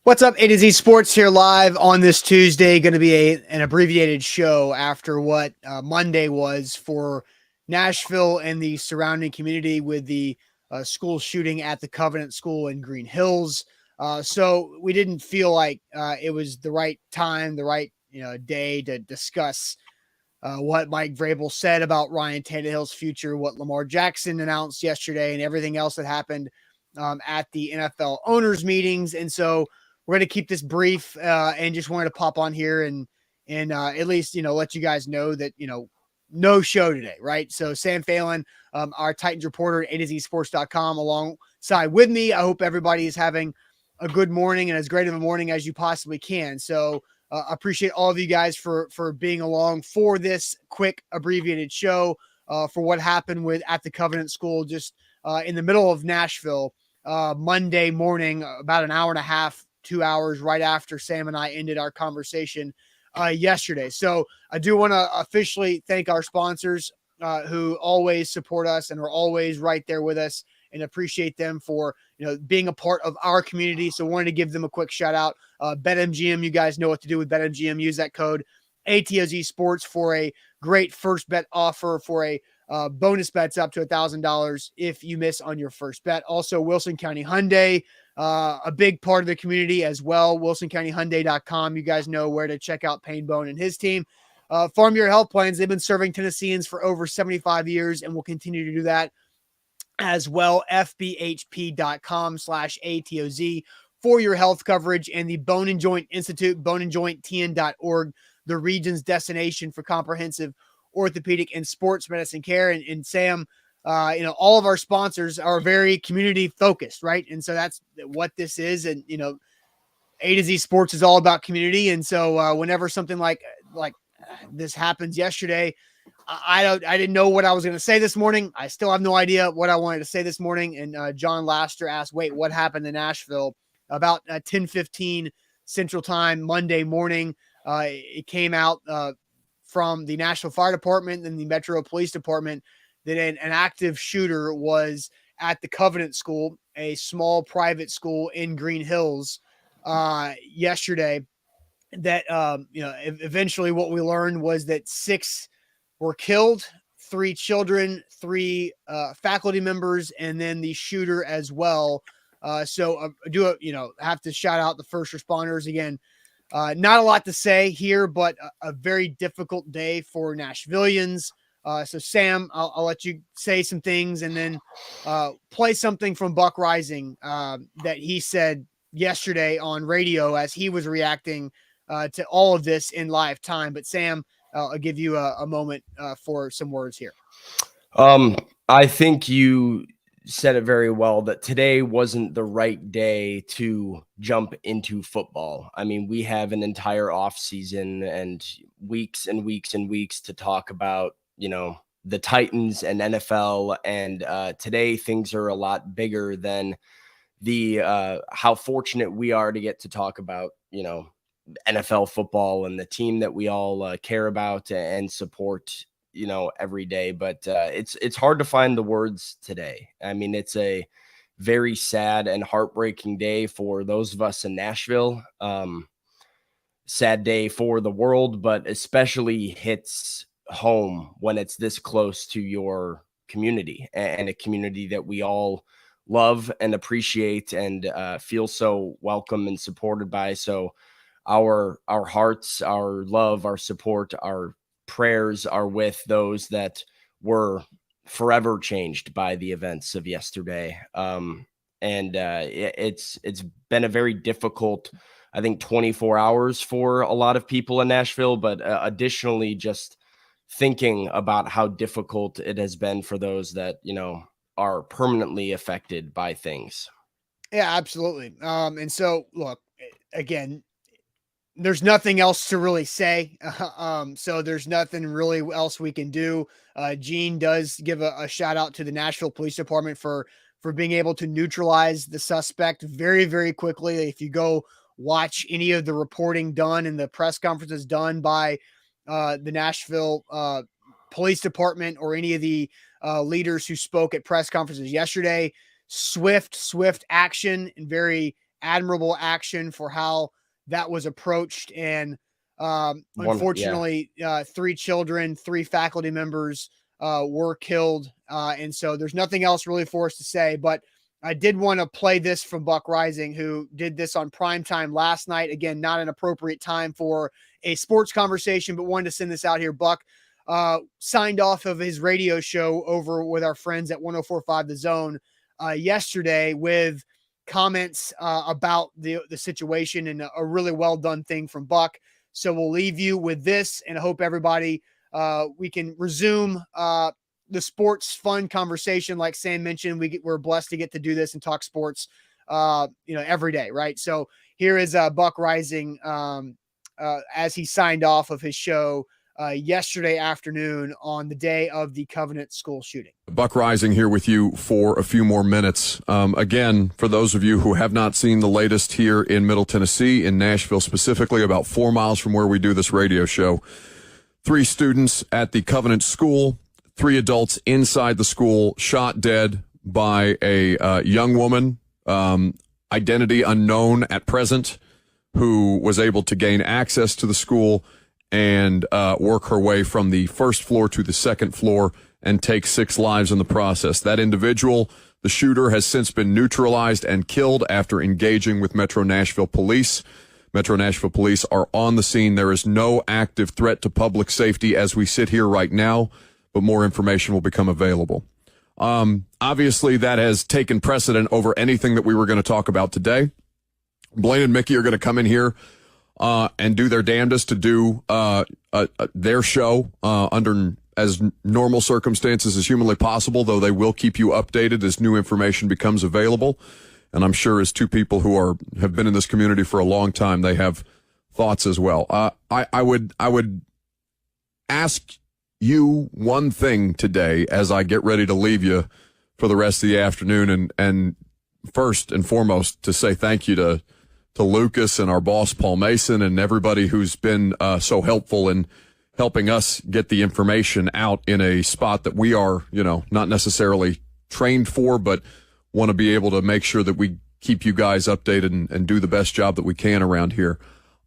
What's up? A to Z Sports here live on this Tuesday. Going to be an abbreviated show after what Monday was for Nashville and the surrounding community with the school shooting at the Covenant School in Green Hills. So we didn't feel like it was the right time, the right day to discuss what Mike Vrabel said about Ryan Tannehill's future, what Lamar Jackson announced yesterday, and everything else that happened at the NFL owners meetings. And so we're going to keep this brief and just wanted to pop on here and at least let you guys know that no show today, right? So Sam Phelan, our Titans reporter at A2ZSports.com, alongside with me. I hope everybody is having a good morning and as great of a morning as you possibly can. So appreciate all of you guys for being along for this quick abbreviated show for what happened at the Covenant School just in the middle of Nashville Monday morning, about an hour and a half, 2 hours right after Sam and I ended our conversation yesterday. So I do want to officially thank our sponsors who always support us and are always right there with us, and appreciate them for being a part of our community. So wanted to give them a quick shout out. BetMGM, you guys know what to do with BetMGM. Use that code ATOZ Sports for a great first bet offer for a bonus bets up to $1,000 if you miss on your first bet. Also, Wilson County Hyundai, a big part of the community as well. WilsonCountyHyundai.com. You guys know where to check out Payne Bone and his team. Farm Bureau Health Plans, they've been serving Tennesseans for over 75 years and will continue to do that as well. FBHP.com/ATOZ for your health coverage, and the Bone and Joint Institute, boneandjointtn.org, the region's destination for comprehensive orthopedic and sports medicine care. And Sam, all of our sponsors are very community focused, right? And so that's what this is. And, A to Z Sports is all about community. And so whenever something like this happens yesterday, I didn't know what I was going to say this morning. I still have no idea what I wanted to say this morning. And John Laster asked, wait, what happened in Nashville? About 10:15 Central Time Monday morning. It came out from the Nashville Fire Department and the Metro Police Department that an active shooter was at the Covenant School, a small private school in Green Hills, yesterday. That eventually what we learned was that 6 were killed, 3 children, 3 faculty members, and then the shooter as well. So have to shout out the first responders again. Not a lot to say here, but a very difficult day for Nashvillians. So Sam, I'll let you say some things and then play something from Buck Rising that he said yesterday on radio as he was reacting to all of this in live time. But Sam, I'll give you a moment for some words here. I think you said it very well that today wasn't the right day to jump into football. I mean, we have an entire off season and weeks and weeks and weeks to talk about, the Titans and NFL. And today things are a lot bigger than the how fortunate we are to get to talk about, NFL football and the team that we all care about and support, every day. But it's hard to find the words today. I mean, it's a very sad and heartbreaking day for those of us in Nashville. Sad day for the world, but especially hits home when it's this close to your community and a community that we all love and appreciate and feel so welcome and supported by. So our hearts, our love, our support, our prayers are with those that were forever changed by the events of yesterday. It's been a very difficult, I think, 24 hours for a lot of people in Nashville, but additionally, just thinking about how difficult it has been for those that, are permanently affected by things. Yeah, absolutely. And so look, again, there's nothing else to really say. So there's nothing really else we can do. Gene does give a shout out to the Nashville Police Department for being able to neutralize the suspect very, very quickly. If you go watch any of the reporting done and the press conferences done by the Nashville Police Department or any of the leaders who spoke at press conferences yesterday, swift action and very admirable action for how that was approached. And unfortunately, 3 children, 3 faculty members were killed. And so there's nothing else really for us to say, but I did want to play this from Buck Rising, who did this on primetime last night. Again, not an appropriate time for a sports conversation, but wanted to send this out here. Buck signed off of his radio show over with our friends at 104.5 The Zone yesterday with comments about the situation, and a really well done thing from Buck. So we'll leave you with this, and I hope everybody we can resume the sports fun conversation. Like Sam mentioned, we're blessed to get to do this and talk sports, every day. Right. So here is Buck Rising as he signed off of his show yesterday afternoon on the day of the Covenant school shooting. Buck Rising here with you for a few more minutes. Again, for those of you who have not seen the latest here in Middle Tennessee, in Nashville specifically, about 4 miles from where we do this radio show, 3 students at the Covenant school, 3 adults inside the school shot dead by a young woman, identity unknown at present, who was able to gain access to the school and work her way from the first floor to the second floor and take 6 lives in the process. That individual, the shooter, has since been neutralized and killed after engaging with Metro Nashville Police. Metro Nashville Police are on the scene. There is no active threat to public safety as we sit here right now, but more information will become available. Obviously, that has taken precedent over anything that we were going to talk about today. Blaine and Mickey are going to come in here and do their damnedest to do their show under as normal circumstances as humanly possible, though they will keep you updated as new information becomes available. And I'm sure as 2 people who have been in this community for a long time, they have thoughts as well. I would ask you one thing today as I get ready to leave you for the rest of the afternoon, and first and foremost to say thank you to Lucas and our boss Paul Mason and everybody who's been so helpful in helping us get the information out in a spot that we are, not necessarily trained for, but want to be able to make sure that we keep you guys updated and do the best job that we can around here.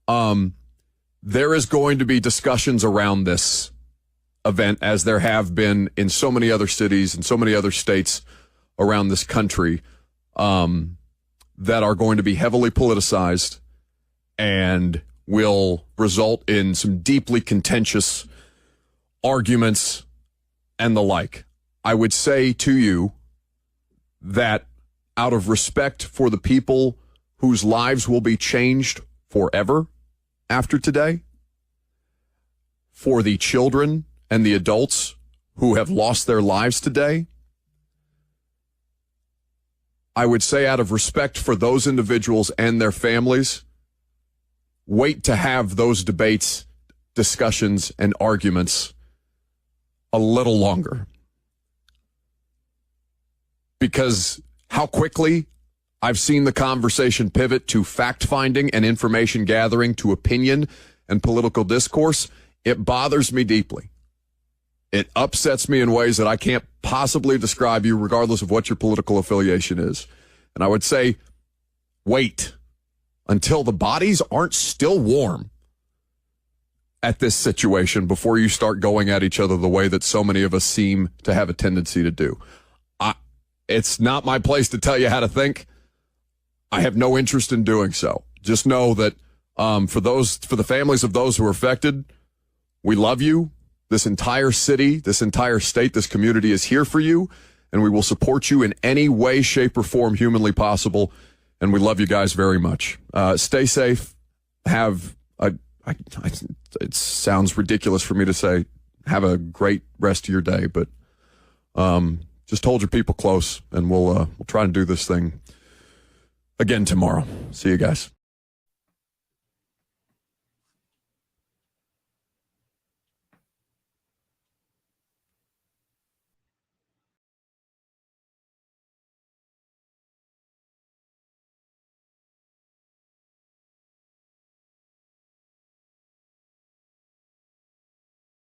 There is going to be discussions around this event, as there have been in so many other cities and so many other states around this country, that are going to be heavily politicized and will result in some deeply contentious arguments and the like. I would say to you that out of respect for the people whose lives will be changed forever after today, for the children and the adults who have lost their lives today, I would say out of respect for those individuals and their families, wait to have those debates, discussions, and arguments a little longer. Because how quickly I've seen the conversation pivot to fact-finding and information gathering, to opinion and political discourse, it bothers me deeply. It upsets me in ways that I can't possibly describe you, regardless of what your political affiliation is. And I would say, wait until the bodies aren't still warm at this situation before you start going at each other the way that so many of us seem to have a tendency to do. It's not my place to tell you how to think. I have no interest in doing so. Just know that for the families of those who are affected, we love you. This entire city, this entire state, this community is here for you, and we will support you in any way, shape, or form humanly possible. And we love you guys very much. Stay safe. It sounds ridiculous for me to say, have a great rest of your day, but just hold your people close, and we'll try and do this thing again tomorrow. See you guys.